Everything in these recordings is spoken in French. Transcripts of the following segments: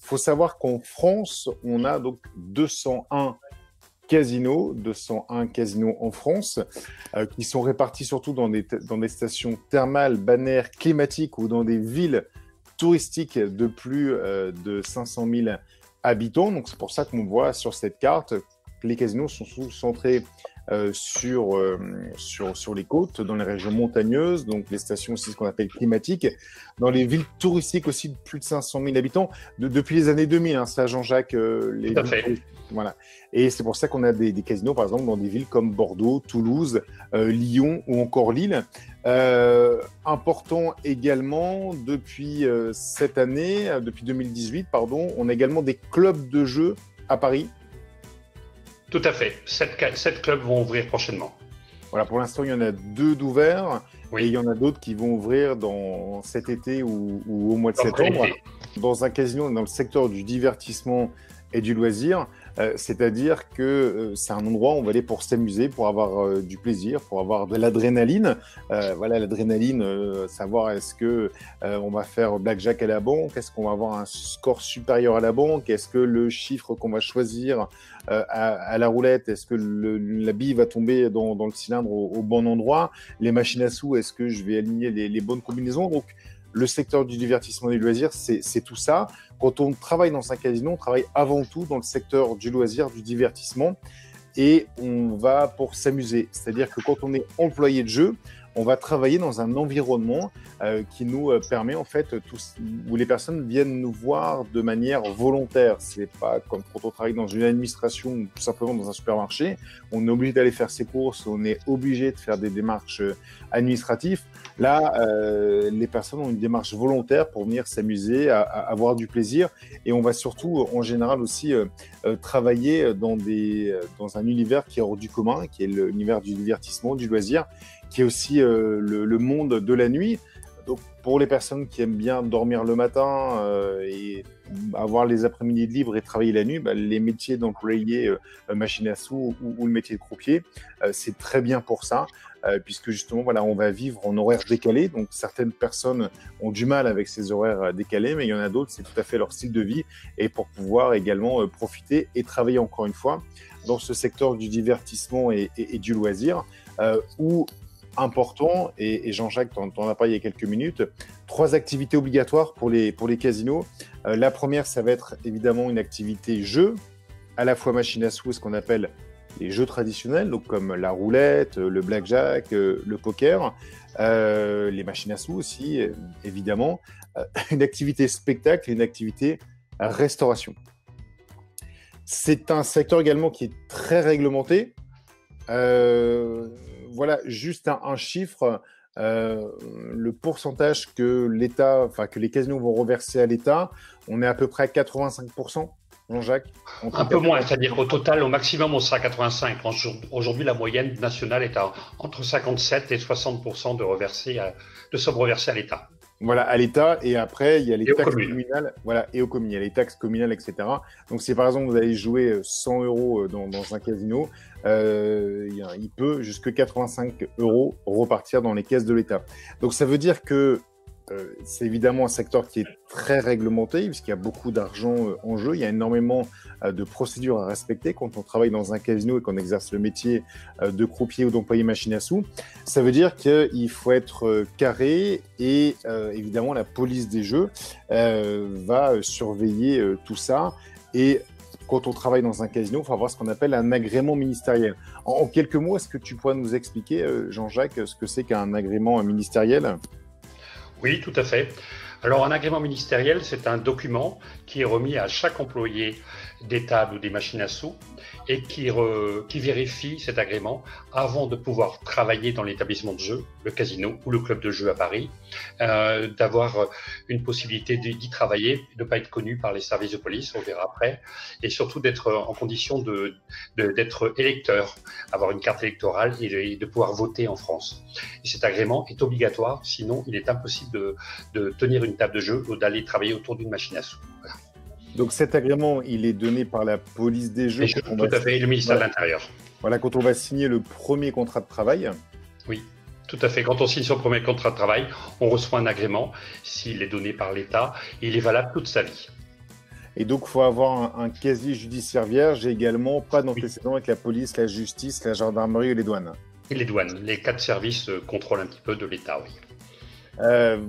faut savoir qu'en France, on a donc 201 casinos en France, qui sont répartis surtout dans des stations thermales, balnéaires, climatiques ou dans des villes touristiques de plus de 500 000 habitants. Donc c'est pour ça qu'on voit sur cette carte que les casinos sont centrés sur les côtes, dans les régions montagneuses, donc les stations aussi ce qu'on appelle climatiques, dans les villes touristiques aussi de plus de 500 000 habitants, depuis les années 2000, hein, ça Jean-Jacques, les Tout à fait. voilà. Et c'est pour ça qu'on a des casinos, par exemple, dans des villes comme Bordeaux, Toulouse, Lyon ou encore Lille. Important également, depuis cette année, depuis 2018, pardon, on a également des clubs de jeux à Paris. Tout à fait. 7 clubs vont ouvrir prochainement. Voilà, pour l'instant, il y en a 2 d'ouverts Oui. et il y en a d'autres qui vont ouvrir cet été ou au mois de septembre. Dans un casino, dans le secteur du divertissement et du loisir, c'est-à-dire que c'est un endroit où on va aller pour s'amuser, pour avoir du plaisir, pour avoir de l'adrénaline. Voilà, l'adrénaline, savoir est-ce que on va faire blackjack à la banque, est-ce qu'on va avoir un score supérieur à la banque, est-ce que le chiffre qu'on va choisir à la roulette, est-ce que la bille va tomber dans le cylindre au bon endroit, les machines à sous, est-ce que je vais aligner les bonnes combinaisons. Donc, le secteur du divertissement et du loisir, c'est tout ça. Quand on travaille dans un casino, on travaille avant tout dans le secteur du loisir, du divertissement, et on va pour s'amuser. C'est-à-dire que quand on est employé de jeu, on va travailler dans un environnement qui nous permet, en fait, où les personnes viennent nous voir de manière volontaire. C'est pas comme quand on travaille dans une administration ou tout simplement dans un supermarché. On est obligé d'aller faire ses courses, on est obligé de faire des démarches administratives. Là, les personnes ont une démarche volontaire pour venir s'amuser, à avoir du plaisir. Et on va surtout, en général aussi, travailler dans un univers qui est hors du commun, qui est l'univers du divertissement, du loisir, qui est aussi le monde de la nuit. Donc, pour les personnes qui aiment bien dormir le matin et avoir les après-midi de libre et travailler la nuit, les métiers d'employé machine à sous ou le métier de croupier, c'est très bien pour ça, puisque justement, voilà, on va vivre en horaire décalé. Donc, certaines personnes ont du mal avec ces horaires décalés, mais il y en a d'autres, c'est tout à fait leur style de vie, et pour pouvoir également profiter et travailler encore une fois dans ce secteur du divertissement et du loisir, où important, et Jean-Jacques t'en as parlé il y a quelques minutes, 3 activités obligatoires pour les casinos. La première, ça va être évidemment une activité jeu, à la fois machine à sous, ce qu'on appelle les jeux traditionnels, donc comme la roulette, le blackjack, le poker, les machines à sous aussi, évidemment. Une activité spectacle et une activité restauration. C'est un secteur également qui est très réglementé. Voilà, juste un chiffre, le pourcentage que les casinos vont reverser à l'État, on est à peu près à 85%, Jean-Jacques. Un peu moins, c'est-à-dire qu'au total, au maximum, on sera à 85. Aujourd'hui, la moyenne nationale est entre 57 et 60% de sommes reversées à l'État. Voilà, à l'État, et après, il y a les taxes communales, voilà, et aux communes, il y a les taxes communales, etc. Donc, si par exemple, vous allez jouer 100 € dans un casino, il peut jusque 85 € repartir dans les caisses de l'État. Donc, ça veut dire que c'est évidemment un secteur qui est très réglementé, puisqu'il y a beaucoup d'argent en jeu. Il y a énormément de procédures à respecter quand on travaille dans un casino et qu'on exerce le métier de croupier ou d'employé machine à sous. Ça veut dire qu'il faut être carré, et évidemment, la police des jeux va surveiller tout ça. Et quand on travaille dans un casino, il faut avoir ce qu'on appelle un agrément ministériel. En quelques mots, est-ce que tu pourrais nous expliquer, Jean-Jacques, ce que c'est qu'un agrément ministériel ? Oui, tout à fait. Alors, un agrément ministériel, c'est un document qui est remis à chaque employé des tables ou des machines à sous et qui vérifie cet agrément avant de pouvoir travailler dans l'établissement de jeu, le casino ou le club de jeu à Paris, d'avoir une possibilité d'y travailler, de ne pas être connu par les services de police, on verra après, et surtout d'être en condition d'être électeur, avoir une carte électorale et de pouvoir voter en France. Et cet agrément est obligatoire, sinon il est impossible de tenir une table de jeu ou d'aller travailler autour d'une machine à sous. Voilà. Donc cet agrément, il est donné par la police des jeux. Tout à fait, et le ministère de l'Intérieur. Voilà, quand on va signer le premier contrat de travail. Oui, tout à fait. Quand on signe son premier contrat de travail, on reçoit un agrément, s'il est donné par l'État, et il est valable toute sa vie. Et donc, il faut avoir un casier judiciaire vierge et également pas d'antécédents avec la police, la justice, la gendarmerie ou les douanes. Et les douanes, les quatre services contrôlent un petit peu de l'État, oui.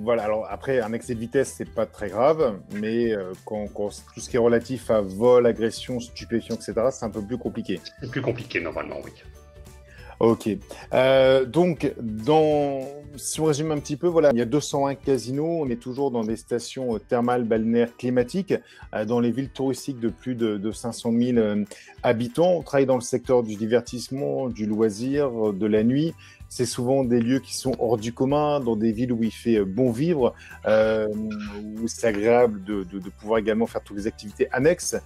Voilà, alors après, un excès de vitesse, c'est pas très grave, mais quand tout ce qui est relatif à vol, agression, stupéfiant, etc., c'est un peu plus compliqué. C'est plus compliqué normalement, oui. Ok. Donc, si on résume un petit peu, voilà, il y a 201 casinos. On est toujours dans des stations thermales, balnéaires, climatiques, dans les villes touristiques de plus de 500 000 habitants. On travaille dans le secteur du divertissement, du loisir, de la nuit. C'est souvent des lieux qui sont hors du commun, dans des villes où il fait bon vivre, où c'est agréable de pouvoir également faire toutes les activités annexes.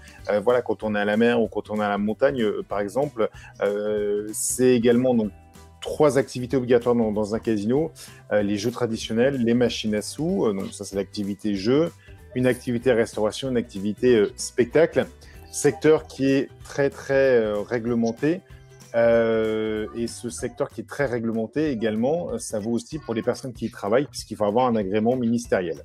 Voilà, quand on est à la mer ou quand on est à la montagne, par exemple, c'est également donc 3 activités obligatoires dans un casino, les jeux traditionnels, les machines à sous, donc ça c'est l'activité jeu, une activité restauration, une activité spectacle, secteur qui est très très réglementé. Et ce secteur qui est très réglementé également, ça vaut aussi pour les personnes qui y travaillent, puisqu'il faut avoir un agrément ministériel.